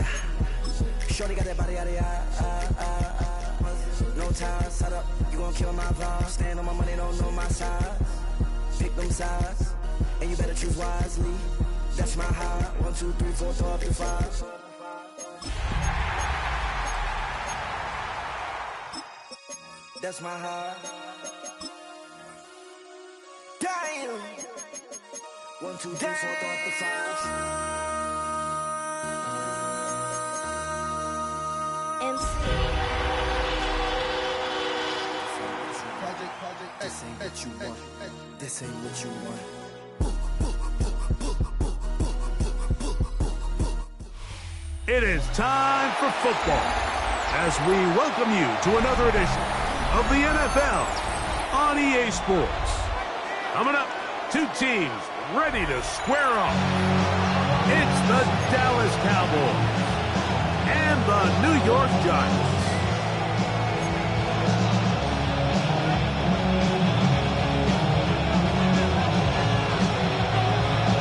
yeah. Shorty got that body out of no ties, set up, you gon' kill my vibe. Stand on my money, don't know my side. Pick them sides, and you better choose wisely. That's my high. 1, 2, 3, 4, throw up to 5. That's my high. Damn. 1, 2, 3, 4, throw up to 5. MC. This ain't what you want. This ain't what you want. It is time for football as we welcome you to another edition of the NFL on EA Sports. Coming up, two teams ready to square off. It's the Dallas Cowboys and the New York Giants.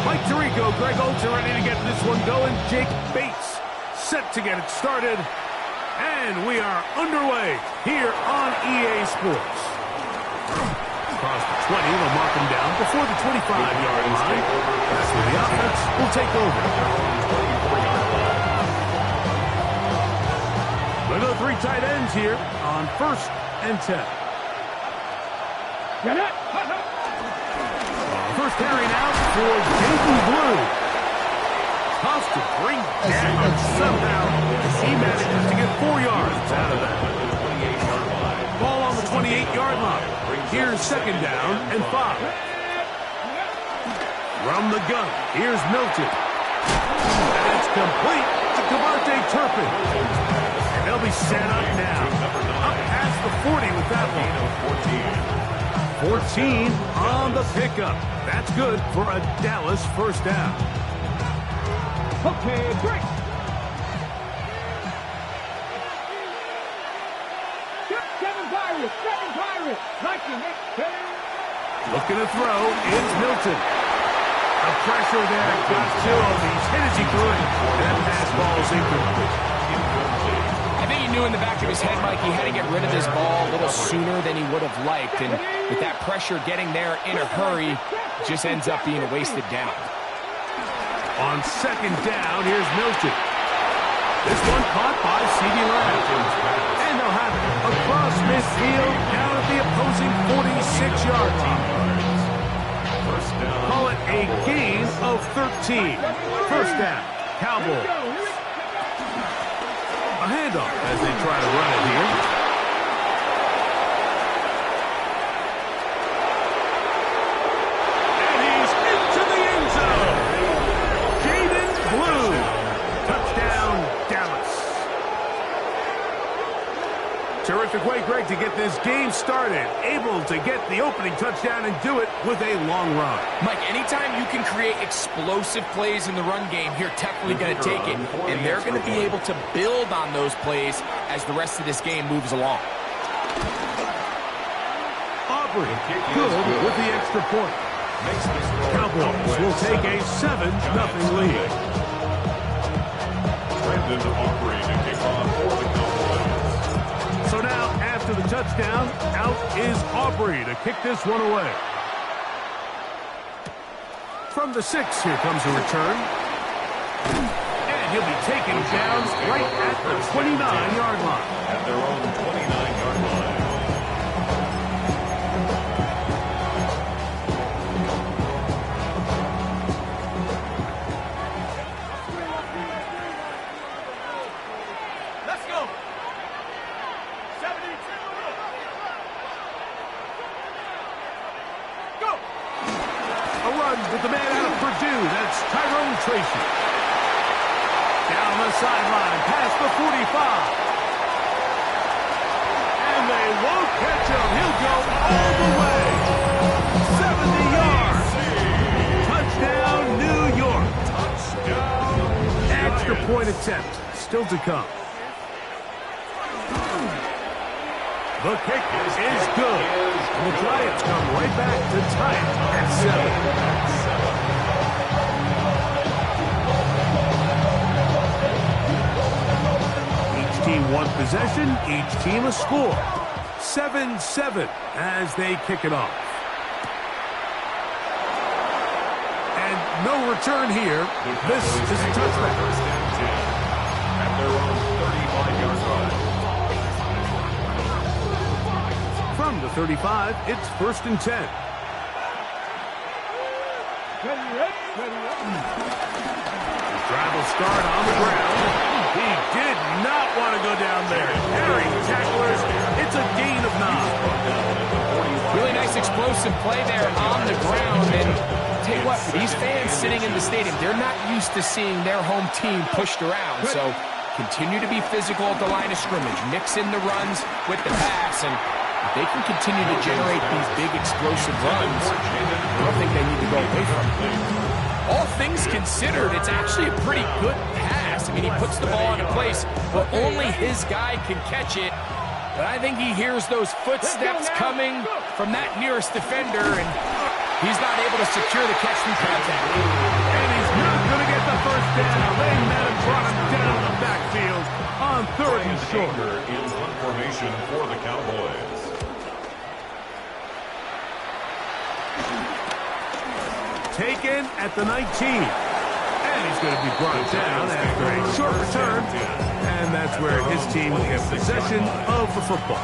Mike Tirico, Greg Olsen ready to get this one going. Jake Bates set to get it started. And we are underway here on EA Sports. Across the 20, they'll mark him down before the 25-yard line. That's where the offense will take over. We'll go 3 tight ends here on 1st and 10. First carry now for Jaden Blue. Tough to bring down somehow. He manages to get 4 yards out of that. Ball on the 28-yard line. Here's 2nd down and 5. From the gun, here's Milton. And it's complete to Devontae Turpin. And they'll be set up now. Up past the 40 with that one. 14 on the pickup. That's good for a Dallas first down. Okay, great. Seven Pirates. Looking to throw is Milton. The pressure there got 2 of these. Hit as he could. That pass ball is incomplete. I think he knew in the back of his head, Mike, he had to get rid of this ball a little sooner than he would have liked. And with that pressure getting there in a hurry, just ends up being a wasted down. On 2nd down, here's Milton. This one caught by C.D. Lamb. And they'll have it across midfield down at the opposing 46-yard line. Call it a gain of 13. First down, Cowboys. A handoff as they try to run it here. And he's into the end zone. Jaden Blue. Touchdown, Dallas. Terrific way, Greg, to get this game started. Able to get the opening touchdown and do it with a long run. Mike, anytime you can create explosive plays in the run game, you're definitely going to take it. And they're going to be able to build on those plays as the rest of this game moves along. Aubrey, good with the extra point. Cowboys will take a 7-0 lead. Brandon Aubrey to kick off for the Cowboys. So now, after the touchdown, out is Aubrey to kick this one away. From the 6, here comes a return. And he'll be taken down right at the 29-yard line. At their own 29-yard line. Let's go. 72. Go. A run with the man out of Purdue. That's Tyrone Tracy. Down the sideline, past the 45. And they won't catch him. He'll go all the way. 70 yards. Touchdown, New York. Extra point attempt still to come. The kick is good. And the Giants come right back to tie it at 7. team one possession, each team a score. 7-7 as they kick it off. And no return here. This is a touchback. First and 10 at their own 35-yard line. From the 35, it's 1st and 10. Drive will start on the ground. He did not want to go down there. Carrying tacklers. It's a gain of 9. Really nice explosive play there on the ground. And tell you what, for these fans sitting in the stadium, they're not used to seeing their home team pushed around. So continue to be physical at the line of scrimmage. Mix in the runs with the pass. And if they can continue to generate these big explosive runs, I don't think they need to go away from it. All things considered, it's actually a pretty good pass. I mean, he puts the ball in a place where only his guy can catch it. But I think he hears those footsteps coming from that nearest defender, and he's not able to secure the catch through contact. And he's not going to get the first down. They met him, brought him down in the backfield on 3rd and short. In punt formation for the Cowboys. Taken at the 19. And he's going to be brought down after a short return. And that's where his team will get possession of the football.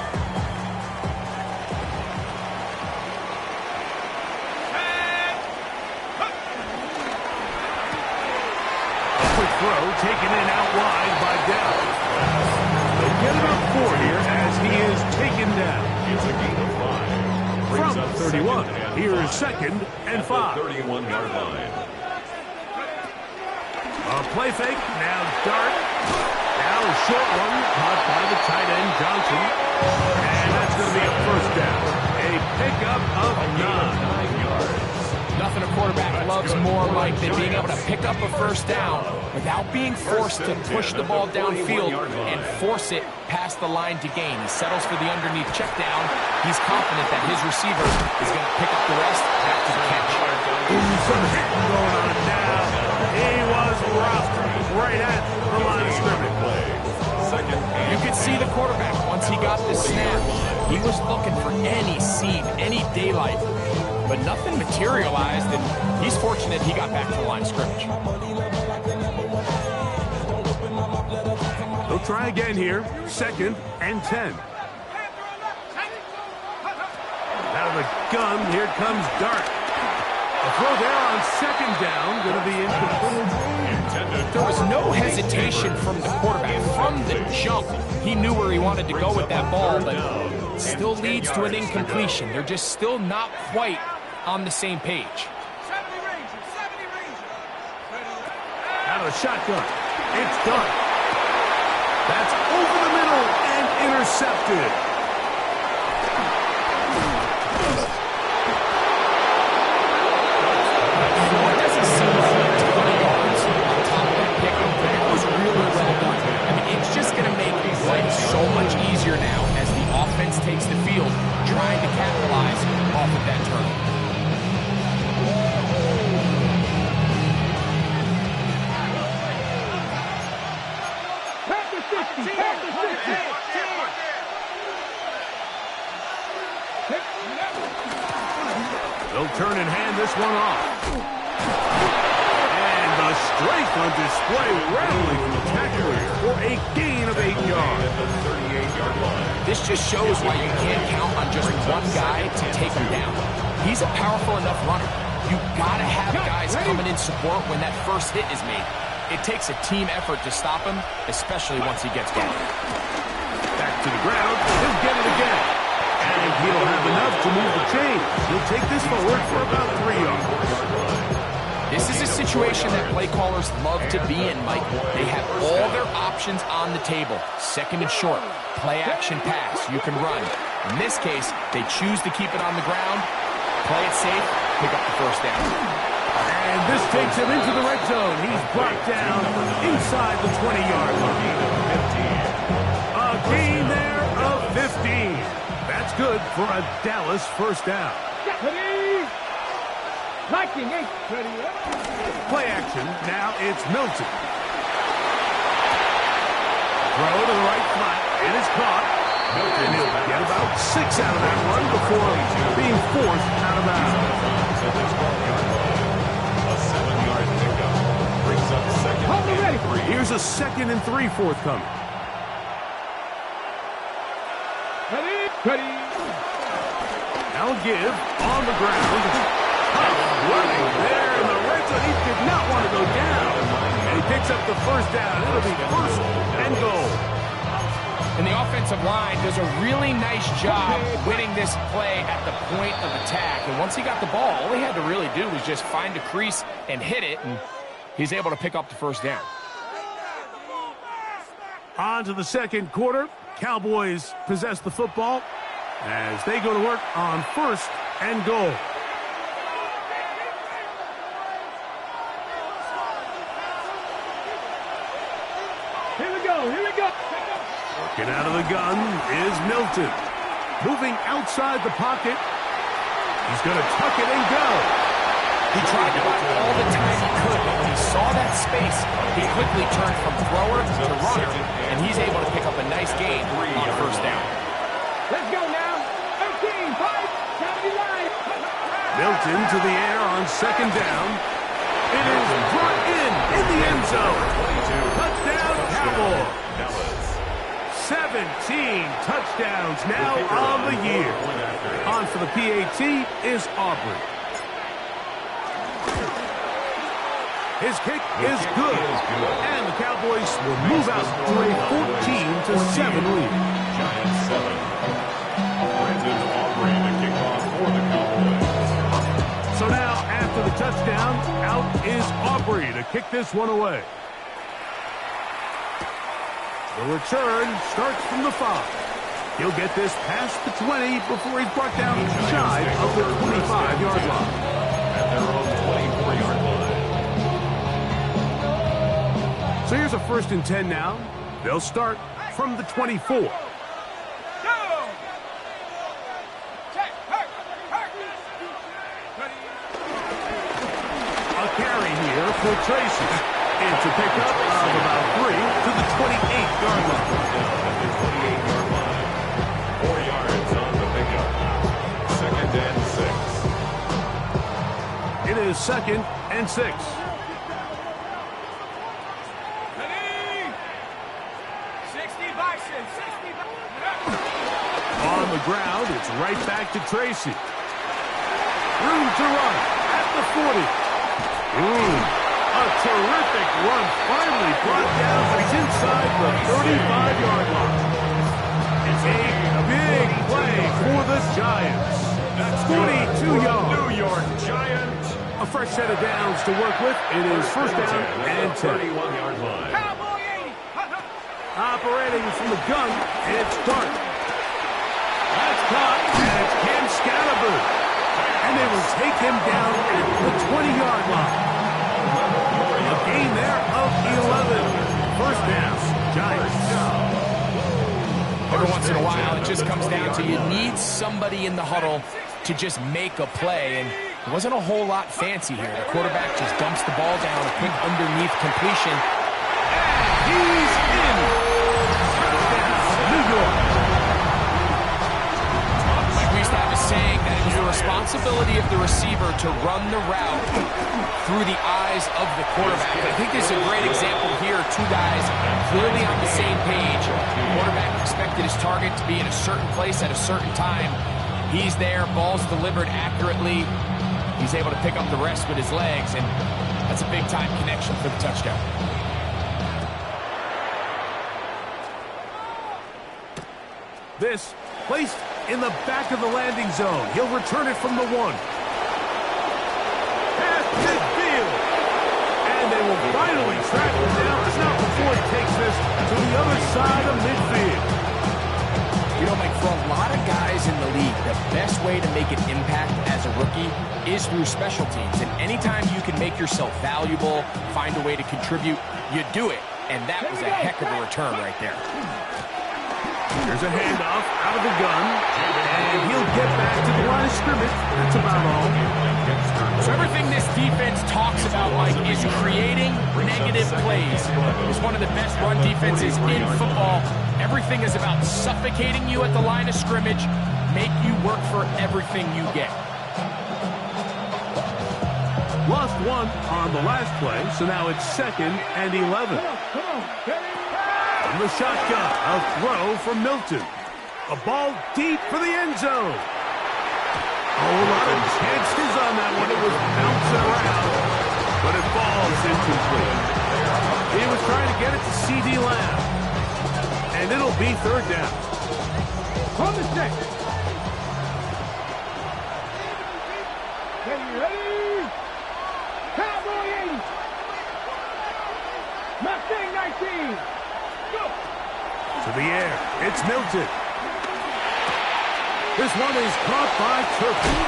A quick throw taken in out wide by Dallas. They'll get about 4 here as he is taken down. It's a gain of 5. From 31, here's 2nd and 5. 31-yard line. A play fake, now Dart. Now a short one, caught by the tight end, Johnson. And that's going to be a first down. A pickup of 9 yards. Nothing a quarterback loves more, Mike, than being able to pick up a first down without being forced to push the ball downfield and force it past the line to gain. He settles for the underneath check down. He's confident that his receiver is going to pick up the rest after the catch. Going on it now. He was roughed right at the line of scrimmage. You could see the quarterback, once he got the snap, he was looking for any seam, any daylight. But nothing materialized, and he's fortunate he got back to the line of scrimmage. They'll try again here. 2nd and 10. Out of the gun, here comes Dart. A throw there on 2nd down, going to be incomplete. There was no hesitation from the quarterback. From the jump, he knew where he wanted to go with that ball, but it still leads to an incompletion. They're just still not quite on the same page. Out of the shotgun. It's done. That's over the middle and intercepted. It doesn't seem like 20 yards on top of that pickup, but it was really well done. I mean, it's just going to make life so much easier now as the offense takes the field, trying to capitalize off of that turn. They'll turn and hand this one off. And the strength on display rattling from the tacklers for a gain of 8 yards. At the 38-yard line. This just shows why you can't count on just one guy to take him down. He's a powerful enough runner. You gotta have guys coming in support when that first hit is made. It takes a team effort to stop him, especially once he gets going. Back to the ground. He'll get it again. And he'll have enough to move the chains. He'll take this forward for about 3 yards. This is a situation that play callers love to be in, Mike. They have all their options on the table. 2nd and short, play action pass, you can run. In this case, they choose to keep it on the ground, play it safe, pick up the first down. And this takes him into the red zone. He's brought down inside the 20-yard line. A gain there of 15. That's good for a Dallas first down. Play action. Now it's Milton. Throw to the right flat. It is caught. And he'll get about 6 out of that run before being forced out of bounds. A 7-yard pickup brings up second and 3. Here's a 2nd and 3 forthcoming. Ready. Now give on the ground. Running there in the red zone. He did not want to go down. And he picks up the first down. It'll be 1st and goal. And the offensive line does a really nice job winning this play at the point of attack. And once he got the ball, all he had to really do was just find a crease and hit it, and he's able to pick up the first down. On to the second quarter. Cowboys possess the football as they go to work on 1st and goal. Here we go. Working out of the gun is Milton. Moving outside the pocket. He's going to tuck it and go. He tried to buy all the time he could, but when he saw that space, he quickly turned from thrower to runner, and he's able to pick up a nice gain on 1st down. Let's go now. 13, 5, 79. Milton to the air on 2nd down. It is brought in the end zone. Touchdown, Cowboys. 17 touchdowns now on the year. On for the PAT is Aubrey. His kick is good. And the Cowboys will move out to a 14-7 lead. Giants 7. Brandon Aubrey, the kickoff for the Cowboys. So now, after the touchdown, out is Aubrey to kick this one away. The return starts from the 5. He'll get this past the 20 before he's brought down shy of the 25-yard line. At their own 24-yard line. So here's a 1st and 10 now. They'll start from the 24. A carry here for Tracy. It's a pickup of about 3 to the 28-yard line. At the 28-yard line. 4 yards on the pickup. 2nd and 6. It is 2nd and 6. On the ground, it's right back to Tracy. Room to run at the 40. A terrific run, finally brought down, but he's inside the 35-yard line. It's a big play for the Giants. That's 42 yards. New York Giants. A fresh set of downs to work with. It is 1st down and 10. 31-yard line. Operating from the gun, it's Dart. That's caught, and it's Cam Scalaboo. And they will take him down at the 20-yard line. A gain there of 11. 1st down, Giants. Every once in a while, it just comes down to you need somebody in the huddle to just make a play, and it wasn't a whole lot fancy here. The quarterback just dumps the ball down, a quick underneath completion. And he's in. Touchdown, New York. Like we used to have a saying that it was the responsibility of the receiver to run the route through the eyes of the quarterback. I think this is a great example here. 2 guys clearly on the same page. The quarterback expected his target to be in a certain place at a certain time. He's there, ball's delivered accurately. He's able to pick up the rest with his legs, and that's a big-time connection for the touchdown. This placed in the back of the landing zone. He'll return it from the 1. Past midfield. And they will finally track him down. It's not before he takes this to the other side of midfield. You know, Mike, for a lot of guys in the league, the best way to make an impact as a rookie is through special teams. And anytime you can make yourself valuable, find a way to contribute, you do it. And that was a heck of a return right there. Here's a handoff out of the gun, and he'll get back to the line of scrimmage. That's about all. So everything this defense talks about, Mike, is creating negative plays. It's one of the best run defenses in football. Everything is about suffocating you at the line of scrimmage, make you work for everything you get. Lost one on the last play, so now it's 2nd and 11. From the shotgun, a throw from Milton. A ball deep for the end zone. Oh, a lot of chances on that one. It was bouncing around, but it falls incomplete. He was trying to get it to C.D. Lamb, and it'll be 3rd down. On the set. Ready? Cowboy 80. Mustang 19. Go. To the air, it's Milton. This one is caught by Turpin.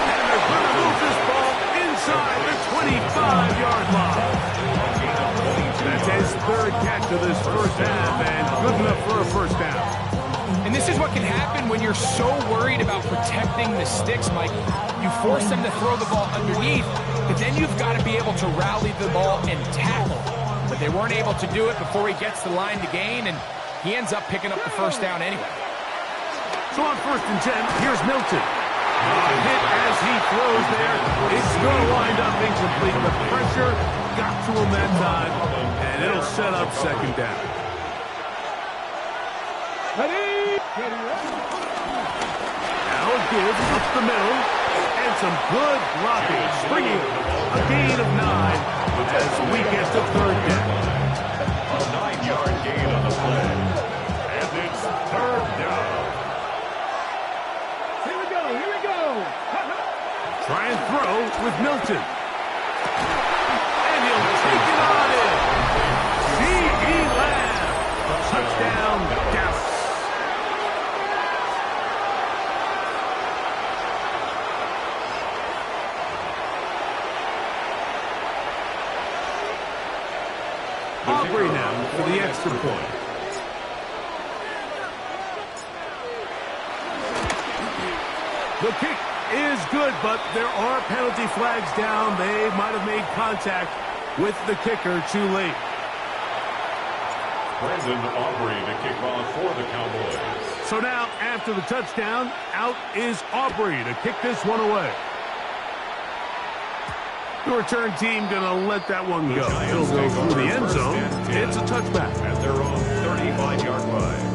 And they're going to move this ball inside the 25-yard line. That's his 3rd catch of this first half, and good enough for a first down. And this is what can happen when you're so worried about protecting the sticks, Mike. You force them to throw the ball underneath, but then you've got to be able to rally the ball and tackle. But they weren't able to do it before he gets the line to gain, and he ends up picking up the first down anyway. So on 1st and 10, here's Milton. Hit as he throws there. It's going to wind up incomplete. The pressure got to him that time, and it'll set up 2nd down. Ready? Now a give up the middle, and some good blocking. Springing a gain of 9 as we get to 3rd down. A 9-yard gain on the play. And it's 3rd down. Here we go. Try and throw with Milton. And he'll take it on in. C.D. Lamb. Touchdown, Dallas. Aubrey now for the extra point. The kick is good, but there are penalty flags down. They might have made contact with the kicker too late. Brandon Aubrey to kick off for the Cowboys. So now, after the touchdown, out is Aubrey to kick this one away. The return team going to let that one go. It'll go through the end zone. It's a touchback. At their own 35-yard line.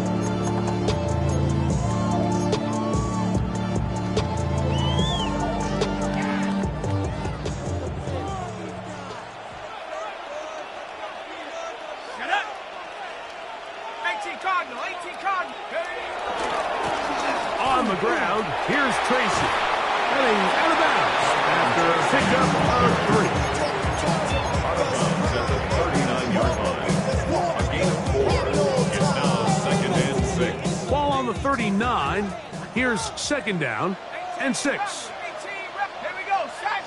On the ground, here's Tracy. Heading out of bounds after a pickup of 3. Out of bounds at the 39-yard line. A gain of 4. It's now 2nd and 6. Ball on the 39. Here's 2nd down and 6. Here we go. Sack.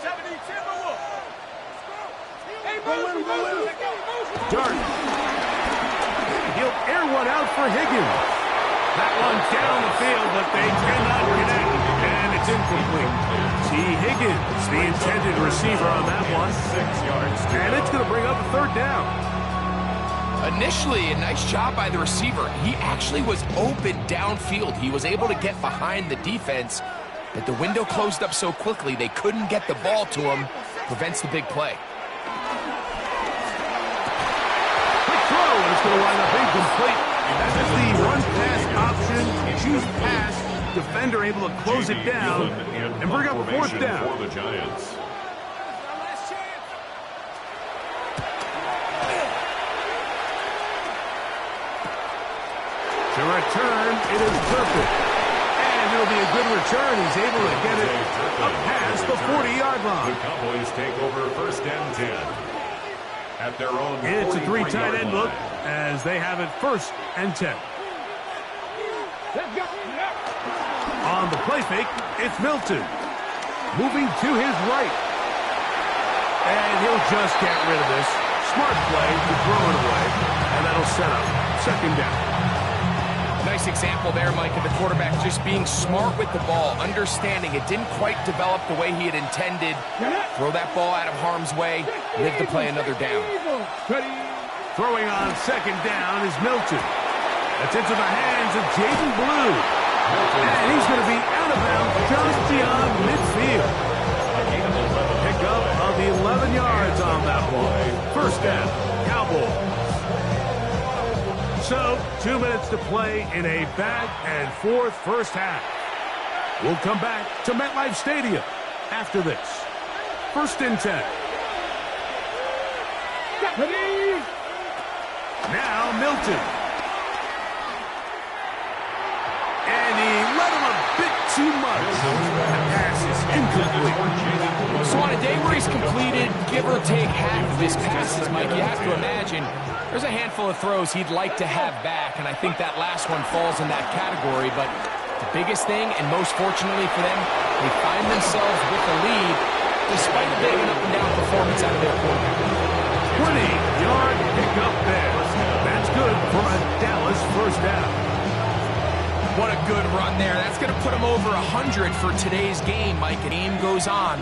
70 Timberwolf. Hey, Moses. Dart. He'll air one out for Higgins. That one down the field, but they cannot connect, and it's incomplete. T. Higgins, the intended receiver on that one. 6 yards. And it's going to bring up a 3rd down. Initially, a nice job by the receiver. He actually was open downfield. He was able to get behind the defense, but the window closed up so quickly they couldn't get the ball to him. Prevents the big play. Quick throw, and it's going to wind up incomplete. That is the run-pass option. Choose pass. Defender able to close it down and bring up 4th down. For the Giants. To return, it is perfect. And it'll be a good return. He's able to get it up past the 40-yard The line. Cowboys take over 1st and 10. At their own It's a 3 tight 43-yard end line. look as they have it 1st and 10. Let's go. On the play fake, it's Milton. Moving to his right. And he'll just get rid of this. Smart play to throw it away. And that'll set up second down. Nice example there, Mike, of the quarterback just being smart with the ball, understanding it didn't quite develop the way he had intended. Throw that ball out of harm's way, live to play another down. Throwing on second down is Milton. That's into the hands of Jaden Blue. And he's going to be out of bounds just beyond midfield. Pick up of 11 yards on that one. First down, Cowboys. So, 2 minutes to play in a back-and-forth first half. We'll come back to MetLife Stadium after this. First and 10. Now Milton. And he let him a bit too much. The pass is incomplete. So on a day where he's completed, give or take half of his passes, Mike, you have to imagine there's a handful of throws he'd like to have back, and I think that last one falls in that category. But the biggest thing, and most fortunately for them, they find themselves with the lead despite a bit of an up-and-down performance out of their quarterback. 20-yard pickup there. That's good for a Dallas first down. What a good run there. That's going to put him over 100 for today's game, Mike. The game goes on.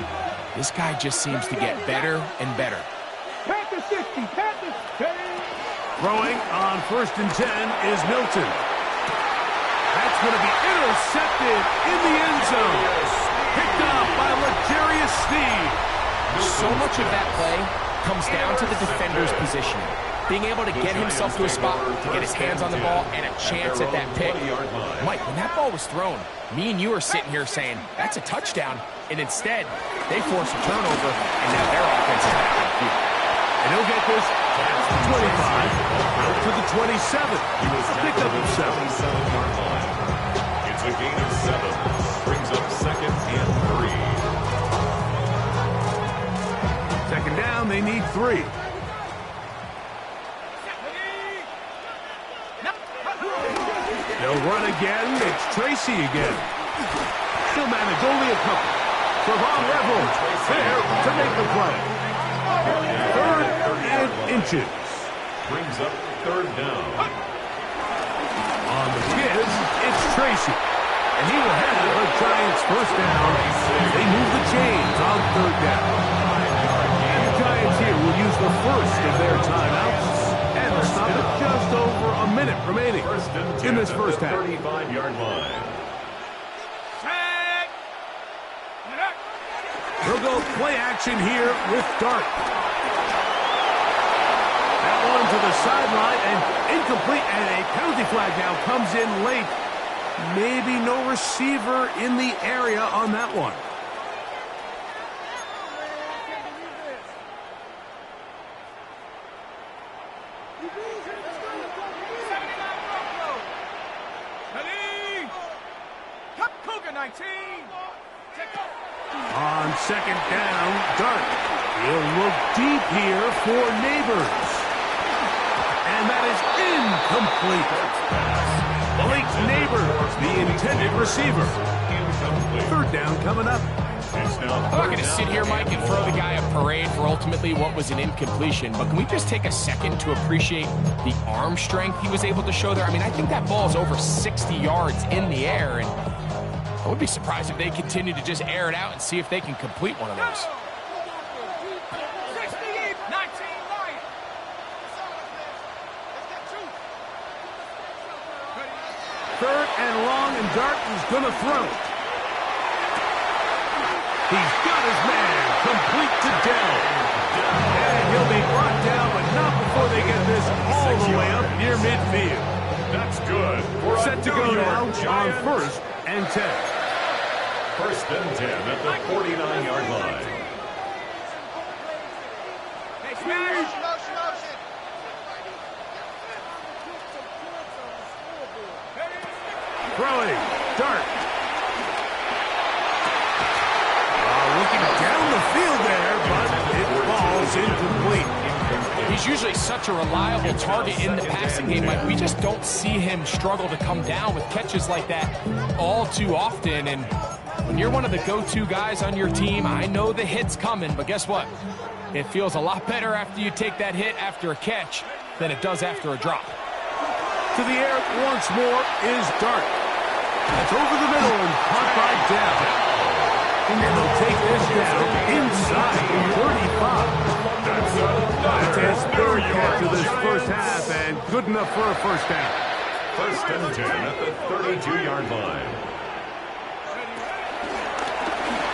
This guy just seems to get better and better. Throwing on first and 10 is Milton. That's going to be intercepted in the end zone. Picked up by L'Jarius Sneed. So much of that play comes down to the defender's positioning. Being able to get himself to a spot, to get his hands on the ball, and a chance at that pick. Mike, when that ball was thrown, me and you are sitting here saying, that's a touchdown. And instead, they force a turnover, and now their offense is back on the field. And he'll get this past the 25, out to the 27. A pickup of 7. It's a gain of 7. Brings up second and 3. Second down, they need 3. They'll run again. It's Tracy again. He'll manage only a couple. Trevon Reynolds there to make the play. 3rd and inches. Brings up third down. On the give, it's Tracy. And he will have the Giants first down. They move the chains on 3rd down. And the Giants here will use the first of their timeouts. And they'll stop at just over a minute remaining in this first half. 35-yard line. He'll go play action here with Dart. That one to the sideline and incomplete, and a penalty flag now comes in late. Maybe no receiver in the area on that one. On second down, Dart. He'll look deep here for Neighbors. And that is incomplete. Blake Neighbors, the intended receiver. 3rd down coming up. I'm not going to sit here, Mike, and throw the guy a parade for ultimately what was an incompletion, but can we just take a second to appreciate the arm strength he was able to show there? I mean, I think that ball is over 60 yards in the air, and I would be surprised if they continue to just air it out and see if they can complete one of those. Third and long, and Dart is going to throw. He's got his man complete to Dell. And he'll be brought down, but not before they get this all the way up near midfield. That's good. Set to go now on 1st and 10. 1st and 10 at the 49-yard line. Throwing, Dart. Looking down the field there, but it falls incomplete. He's usually such a reliable target in the passing game, Mike. We just don't see him struggle to come down with catches like that all too often. And when you're one of the go-to guys on your team, I know the hit's coming, but guess what? It feels a lot better after you take that hit after a catch than it does after a drop. To the air once more is Dart. That's over the middle and caught by Dell. And they'll take this down inside 35. That's his third catch of this first half, and good enough for a first down. First and 10 at the 32-yard line.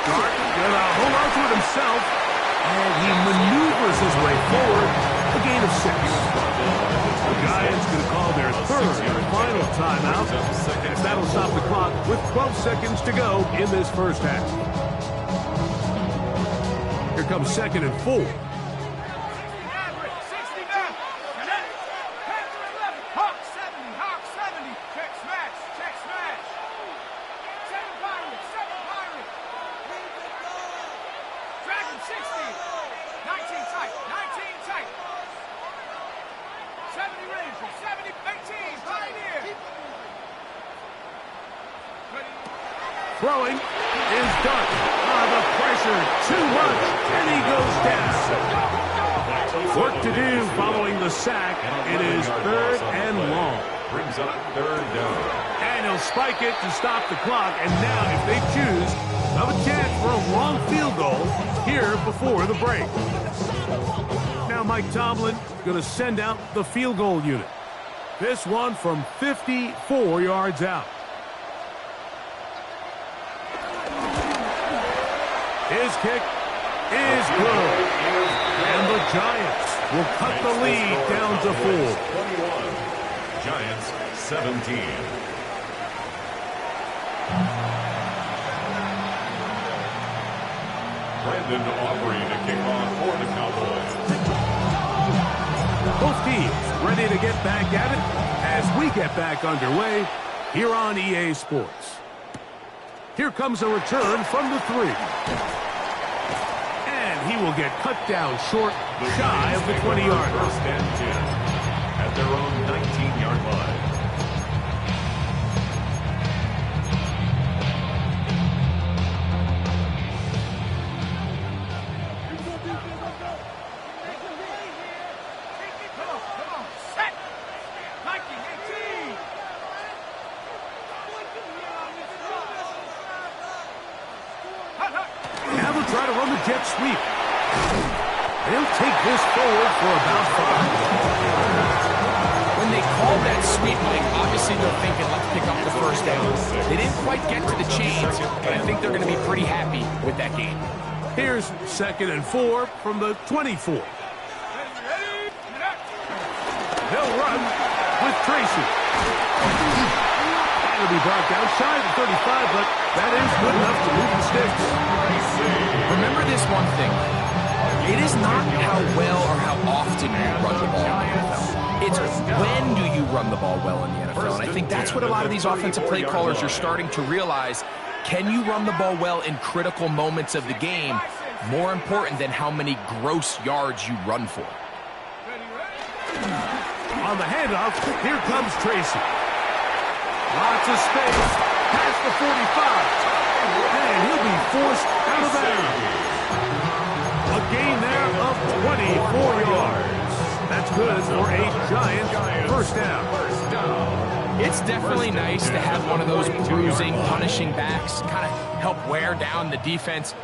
Dart gonna hold on to it himself, and he maneuvers his way forward. A gain of 6. The Giants gonna call their third and final timeout. That'll stop the clock with 12 seconds to go in this first half. Here comes 2nd and 4. Throwing is Dart. The pressure too much, and he goes down. Work to do following the sack. It is 3rd and long. Brings up 3rd down. And he'll spike it to stop the clock. And now, if they choose, they'll have a chance for a long field goal here before the break. Now Mike Tomlin going to send out the field goal unit. This one from 54 yards out. His kick is good. And the Giants will cut the lead down to 4. 21. Giants 17. Brandon Aubrey to kick off for the Cowboys. Both teams ready to get back at it as we get back underway here on EA Sports. Here comes a return from the 3. And he will get cut down short, shy of the 20-yard line. First and 10 at their own 19-yard line. Try to run the jet sweep. They'll take this forward for about 5. When they called that sweep, Mike, obviously they're thinking, let's pick up the first down. They didn't quite get to the chains, but I think they're going to be pretty happy with that game. Here's 2nd and 4 from the 24. They'll run with Tracy. It'll be brought down shy of the 35, but that is good enough to move the sticks. Remember this one thing. It is not how well or how often you run the ball in the NFL. It's when do you run the ball well in the NFL. And I think that's what a lot of these offensive play callers are starting to realize. Can you run the ball well in critical moments of the game? More important than how many gross yards you run for. On the handoff, here comes Tracy. Lots of space past the 45. And he'll be forced out of bounds. A gain there of 24 yards. That's good for a Giant first down. It's definitely nice to have one of those bruising, punishing backs kind of help wear down the defense.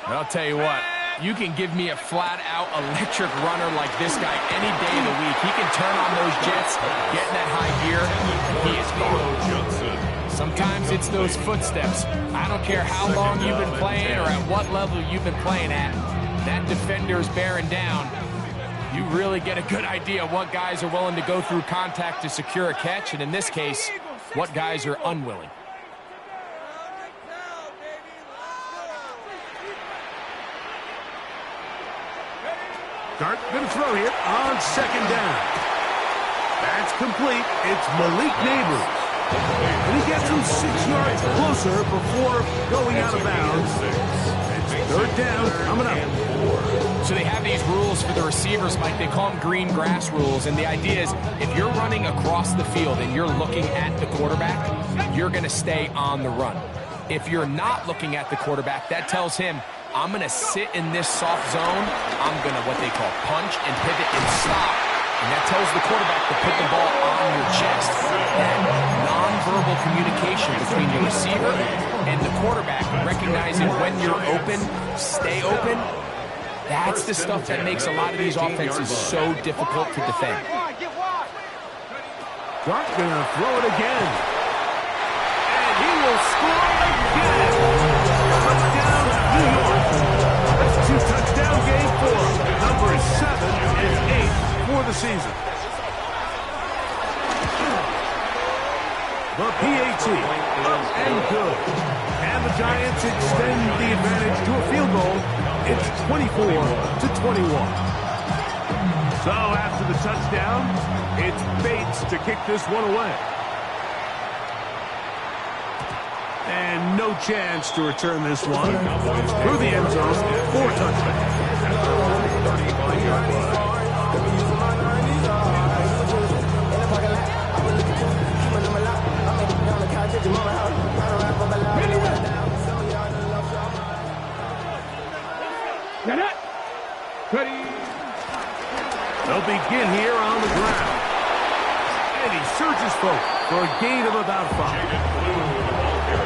But I'll tell you what, you can give me a flat-out electric runner like this guy any day of the week. He can turn on those jets, get in that high gear, and he is gone. Sometimes it's those footsteps. I don't care how long you've been playing or at what level you've been playing at. That defender's bearing down. You really get a good idea of what guys are willing to go through contact to secure a catch, and in this case, what guys are unwilling. Dart going to throw here on 2nd down. That's complete. It's Malik Neighbors. And he gets him 6 yards closer before going out of bounds. It's 3rd down coming up. So they have these rules for the receivers, Mike. They call them green grass rules. And the idea is if you're running across the field and you're looking at the quarterback, you're going to stay on the run. If you're not looking at the quarterback, that tells him, I'm going to sit in this soft zone. I'm going to what they call punch and pivot and stop And that tells the quarterback to put the ball on your chest. That nonverbal communication between the receiver and the quarterback, recognizing when you're open, stay open, that's the stuff that makes a lot of these offenses so difficult to defend. Clark gonna throw it again. And he will score again. Touchdown, New York. That's a 2-touchdown game for numbers 7 and 8 for the season. The PAT, up and good. And the Giants extend the advantage to a field goal. It's 24-21. So after the touchdown, it's Bates to kick this one away. And no chance to return this one through the end zone for touchdown. They'll begin here on the ground. And he surges forward for a gain of about 5.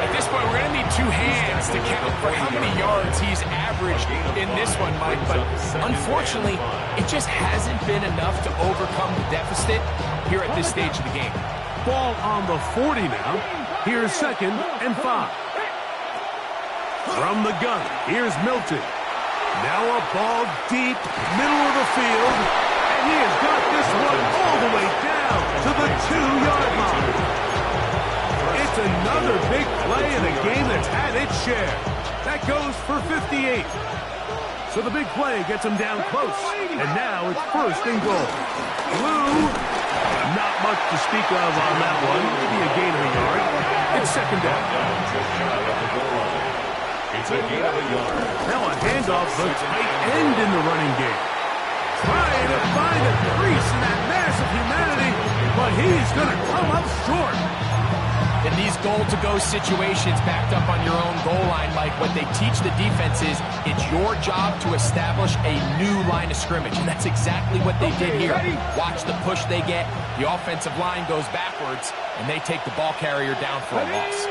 At this point, we're going to need 2 hands to count for how many yards he's averaged in this one, Mike. But unfortunately, it just hasn't been enough to overcome the deficit here at this stage of the game. Ball on the 40 now. Here's 2nd and 5. From the gun, here's Milton. Now a ball deep, middle of the field. And he has got this one all the way down to the 2-yard line. It's another big play in a game that's had its share. That goes for 58. So the big play gets him down close. And now it's 1st and goal. Blue, not much to speak of on that one. Maybe a gain of a yard. It's 2nd down. It's a gain of a yard. Now a handoff to tight end in the running game. Trying to find a crease in that mass of humanity, but he's going to come up short. In these goal-to-go situations backed up on your own goal line, Mike, what they teach the defense is it's your job to establish a new line of scrimmage, and that's exactly what they did here. Watch the push they get. The offensive line goes backwards, and they take the ball carrier down for a loss.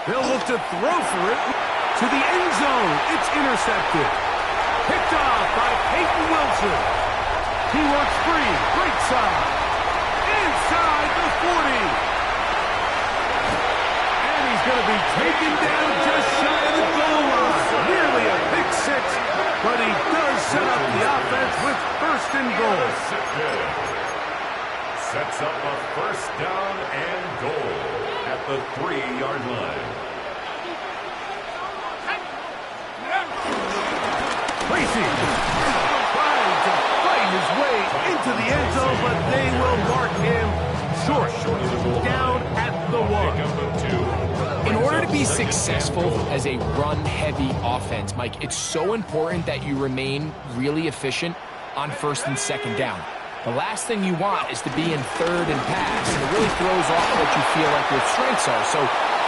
They'll look to throw for it to the end zone. It's intercepted. Picked off by Peyton Wilson. He works free, right side. Inside the 40. And he's going to be taken down just shy of the goal line. Nearly a pick 6, but he does set up the offense with 1st and goal. Sets up a 1st down and goal at the 3-yard line. Tracy trying to fight his way into the end zone, but they will mark him short, down at the 1. In order to be successful as a run-heavy offense, Mike, it's so important that you remain really efficient on 1st and 2nd down. The last thing you want is to be in 3rd and pass, and it really throws off what you feel like your strengths are. So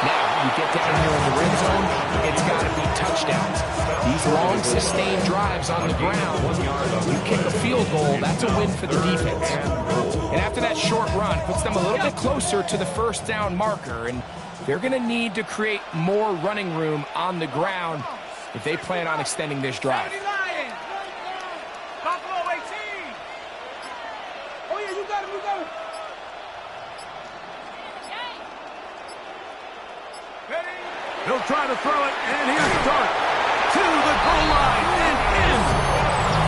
now you get down here in the red zone, it's got to be touchdowns. These long, sustained drives on the ground, you kick a field goal, that's a win for the defense. And after that short run, puts them a little bit closer to the 1st down marker, and they're going to need to create more running room on the ground if they plan on extending this drive. He'll try to throw it, and here's Dart to the goal line and in.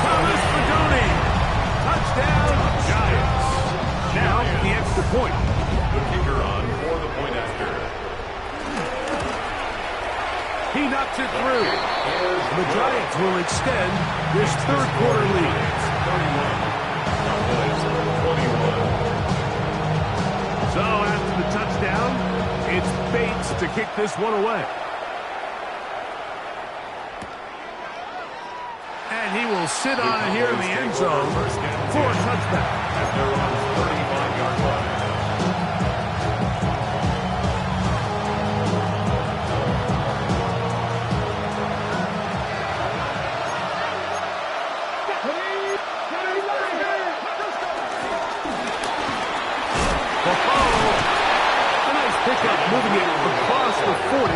Thomas Fidone. Touchdown, Giants. Now the extra point. The kicker on for the point after. He knocks it through. The Giants will extend this 3rd quarter lead. 31. So after the touchdown, it's Bates to kick this one away. And he will sit on it here in the end zone for a touchback. At their own 35-yard line. moving it across the 40.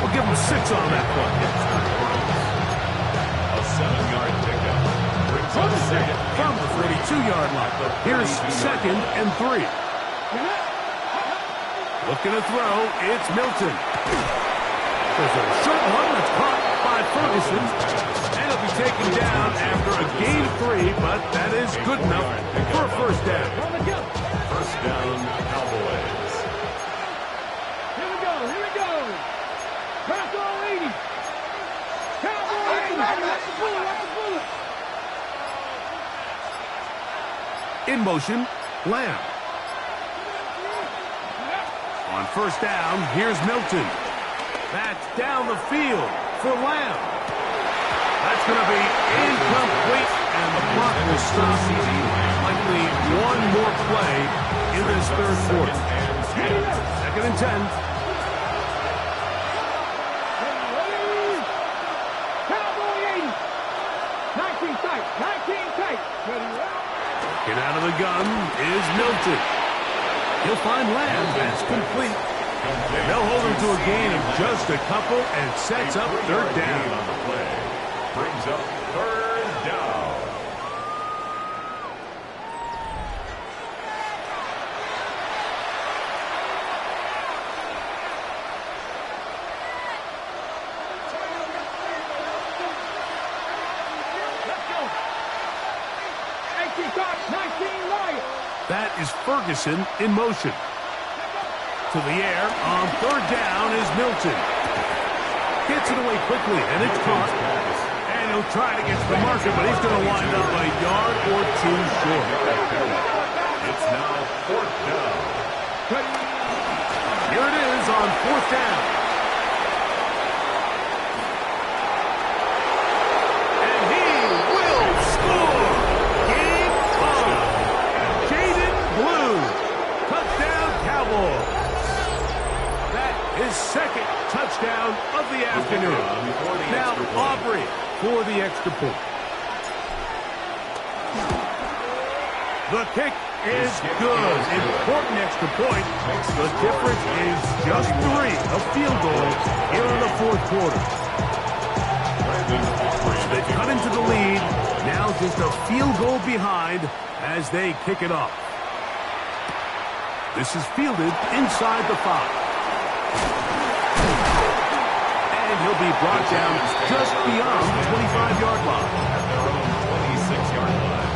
We'll give him 6 on that one. A 7-yard pickup. Brings up second From the 42-yard line. Here's 2nd and 3. Looking to throw, it's Milton. There's a short one that's caught by Ferguson. And it'll be taken down after a gain of 3, but that is good enough for a first down. First down, Cowboys. Here we go. Pass all 80. Cowboys. Watch the bullet. In motion, Lamb. On first down, here's Milton. That's down the field for Lamb. That's going to be incomplete, and the clock will stop. Likely one more play in this third quarter. 2nd and 10. Cowboy 80. 19 tight. Get out of the gun is Milton. He'll find Lamb. That's complete. They'll hold him to a gain of just a couple and sets up third down. On the play. Brings up third down. Let's go. 18 tight. 19 Lions. That is Ferguson in motion. To the air on third down is Milton. Gets it away quickly, and it's caught. And he'll try to get to the marker, but he's going to wind up a yard or 2 short. It's now 4th down. Here it is on 4th down. And he will score. Game on. Jaden Blue. Touchdown, Cowboys. His 2nd touchdown of the afternoon. Now Aubrey for the extra point. The kick is good. Important extra point. The difference is just 3. A field goal here in the 4th quarter. They cut into the lead. Now just a field goal behind as they kick it off. This is fielded inside the 5. And he'll be brought down just beyond the 25-yard line. At their own 26-yard line.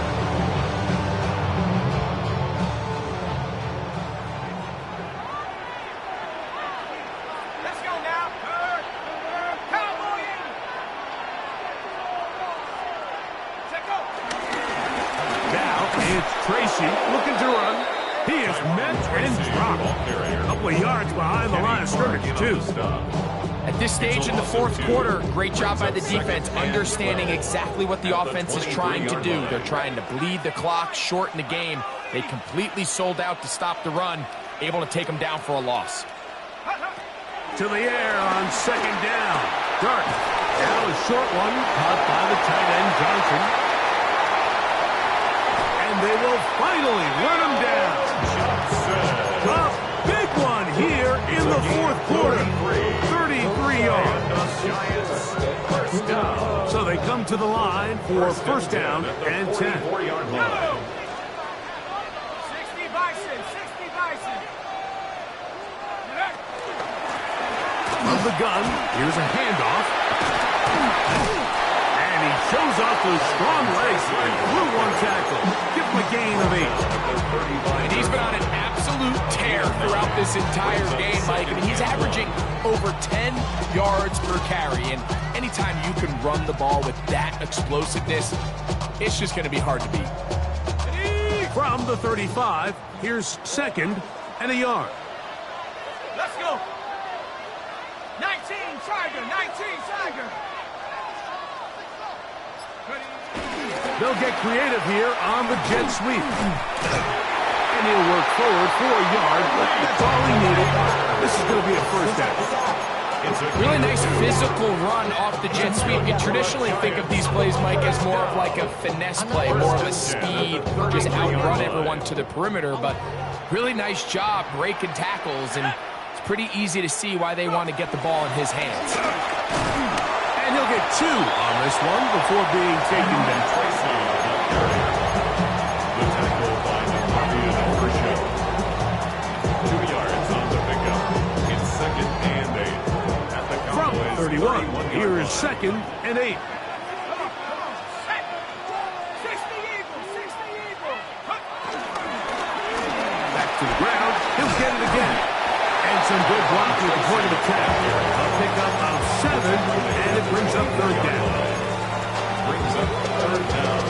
Let's go now. Cowboy 80. Check go. Now it's Tracy looking to run. He is met and dropped. A couple of yards behind the line of scrimmage, too. At this stage in the 4th quarter, great job by the defense, understanding exactly what the offense is trying to do. They're trying to bleed the clock, shorten the game. They completely sold out to stop the run, able to take them down for a loss. To the air on 2nd down. Dart. Now a short one caught by the tight end, Johnson. And they will finally run him down. A big one here in the 4th quarter. 33 yards. So they come to the line for first down and 10. 4-yard line. 60 Bison. From the gun, here's a handoff. And he shows off those strong legs through 1 tackle. Give him a gain of 8. And he's been on an absolute tear throughout this entire game, Mike. I mean, he's averaging over 10 yards per carry. And anytime you can run the ball with that explosiveness, it's just going to be hard to beat. From the 35, here's 2nd and a yard. Let's go. 19 Tiger. They'll get creative here on the jet sweep. And he'll work forward for a yard. That's all he needed. This is going to be a first down. Really nice physical run off the jet sweep. You traditionally think of these plays, Mike, as more of like a finesse play, more of a speed, just outrun everyone to the perimeter. But really nice job breaking tackles and It's pretty easy to see why they want to get the ball in his hands. And he'll get 2 on this one before being taken down. The tackle by the Guardian Overshow. 2 yards on the pickup. It's 2nd and 8. At the From Cowboys' 31, 31-yard here is line. 2nd and 8. Back to the ground. He'll get it again. And some good blocking at the point of attack. A pickup of 7, and it brings up 3rd down. Brings up 3rd down.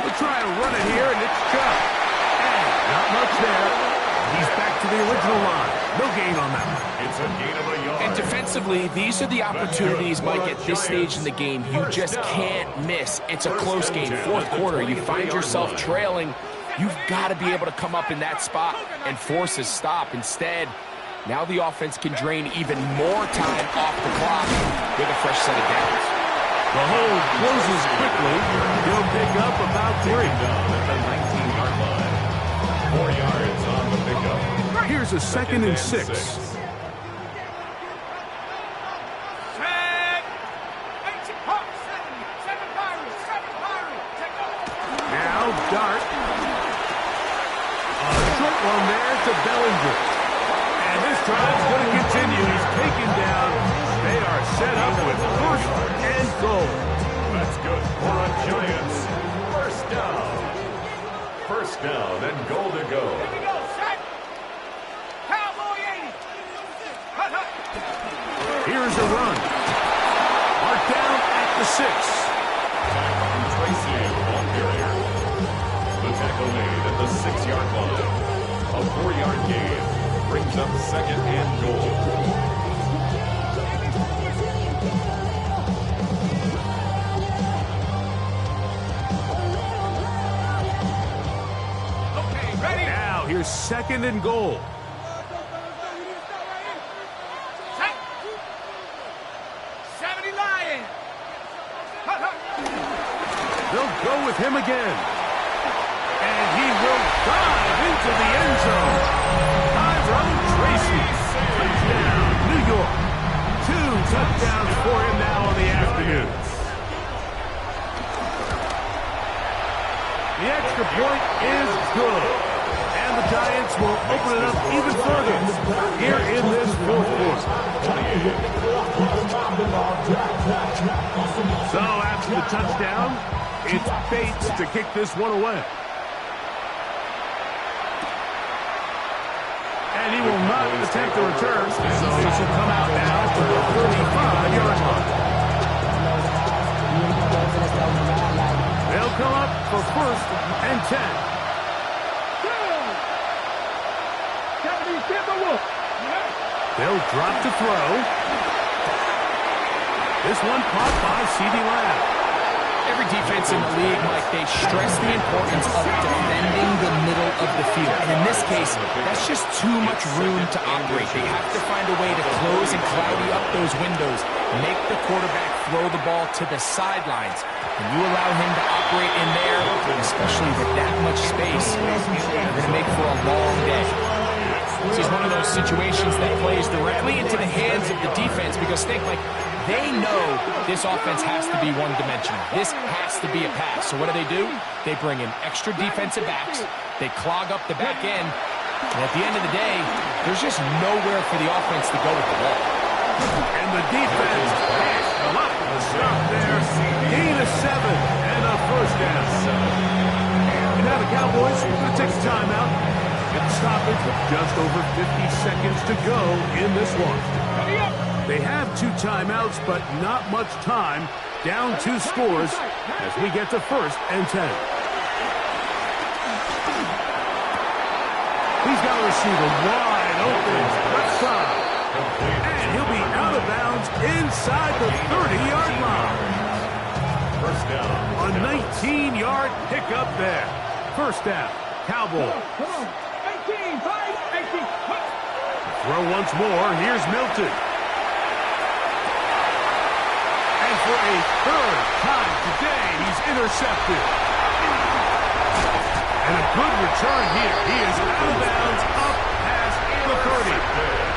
We'll try to run it here, and it's Chubb. And not much there. He's back to the original line. No gain on that one. It's a gain of a yard. And defensively, these are the opportunities, Mike, at this stage in the game. You just can't miss. It's a close game. 4th quarter, you find yourself trailing. You've got to be able to come up in that spot and force a stop. Instead, now the offense can drain even more time off the clock with a fresh set of downs. The hold closes quickly. He'll pick up about 3. Down at the 19-yard line. 4 yards on the pickup. Here's a 2nd and 6. Now Dart. A short one there to Bellinger. And this drive's going to continue. He's taken down. They are set up with 1st and goal. That's good for a Giants. 1st down. 1st down and goal to go. Here's a run. Marked down at the 6. Tracy, ball carrier. The tackle made at the 6-yard line. A 4-yard gain brings up 2nd and goal. Now here's 2nd and goal. They'll go with him again. And he will dive into the end zone. Tyrone Tracy. Touchdown, New York. 2 touchdowns for him now on the afternoon. The extra point is good. And the Giants will open it up even further here in this 4th quarter. So after the touchdown, it's Bates to kick this one away. And he will not attempt the return, so he should come out now to the 35-yard line. They'll come up for 1st and 10. They'll drop to throw. This one caught by CeeDee Lamb. Every defense in the league, Mike, they stress the importance of defending the middle of the field. And in this case, that's just too much room to operate. They have to find a way to close and cloudy up those windows, make the quarterback throw the ball to the sidelines. When you allow him to operate in there, especially with that much space, you're going to make for a long day. This is one of those situations that plays directly into the hands of the defense because think like they know this offense has to be one-dimensional. This has to be a pass. So what do? They bring in extra defensive backs. They clog up the back end. And at the end of the day, there's just nowhere for the offense to go with the ball. And the defense has blocked the stop there. Gain of 7 and a 1st down. And now the Cowboys are going to take a timeout. Get the stoppage with just over 50 seconds to go in this one. They have 2 timeouts, but not much time. Down 2 scores as we get to 1st and 10. He's got a receiver wide open left side. And he'll be out of bounds inside the 30-yard line. First down. A 19-yard pickup there. First down, Cowboys. Come on. 18, 5, 18. Throw once more. Here's Milton. And for a third time today, he's intercepted. And a good return here. He is out of bounds, up past the 30.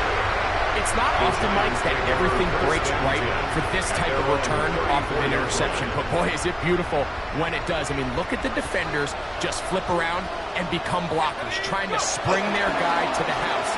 It's not often, Mike, that everything breaks right for this type of return off of an interception. But boy, is it beautiful when it does. I mean, look at the defenders just flip around and become blockers, trying to spring their guy to the house.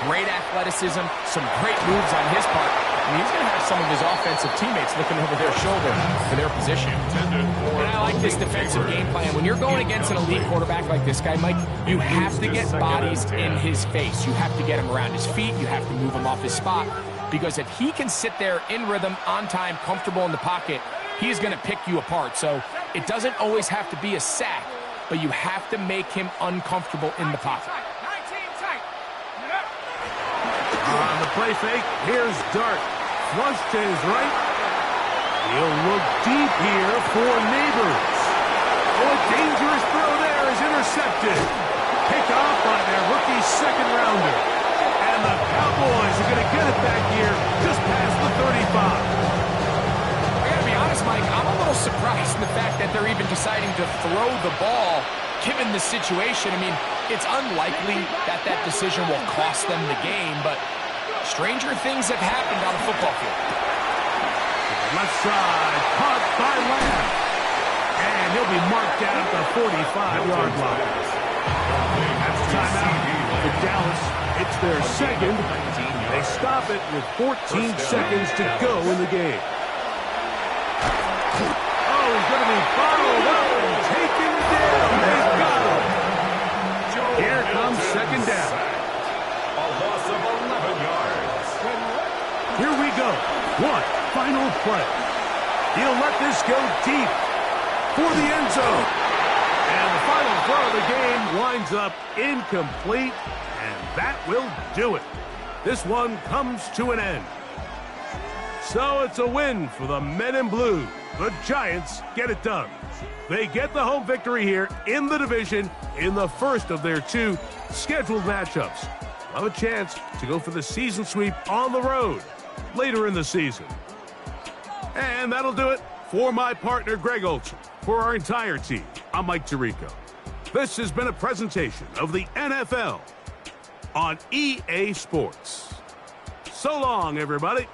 Great athleticism, some great moves on his part. I mean, he's going to have some of his offensive teammates looking over their shoulder for their position. And I like this defensive game plan. When you're going against an elite quarterback like this guy, Mike, you have to get bodies in his face. You have to get him around his feet. You have to move him off his spot. Because if he can sit there in rhythm, on time, comfortable in the pocket, he's going to pick you apart. So it doesn't always have to be a sack, but you have to make him uncomfortable in the pocket. 19 tight. On the play fake, here's Dart. Flush to his right. He'll look deep here for Neighbors. Oh, a dangerous throw there is intercepted. Pick off by their rookie second rounder. And the Cowboys are going to get it back here just past the 35. I gotta be honest, Mike, I'm a little surprised in the fact that they're even deciding to throw the ball given the situation. I mean, it's unlikely that that decision will cost them the game, but stranger things have happened on a football field. Left side, caught by Lamb. And he'll be marked down at the 45-yard line. That's timeout for Dallas. It's their second. They stop it with 14 seconds to go in the game. Oh, he's going to be bottled up and taken down. They've got him. Here comes second down. A loss of 11 yards. Here we go. One final play. He'll let this go deep for the end zone. And the final throw of the game winds up incomplete, and that will do it. This one comes to an end. So it's a win for the Men in Blue. The Giants get it done. They get the home victory here in the division in the first of their two scheduled matchups. Have a chance to go for the season sweep on the road later in the season. And that'll do it for my partner, Greg Olson. For our entire team, I'm Mike Tirico. This has been a presentation of the NFL on EA Sports. So long, everybody.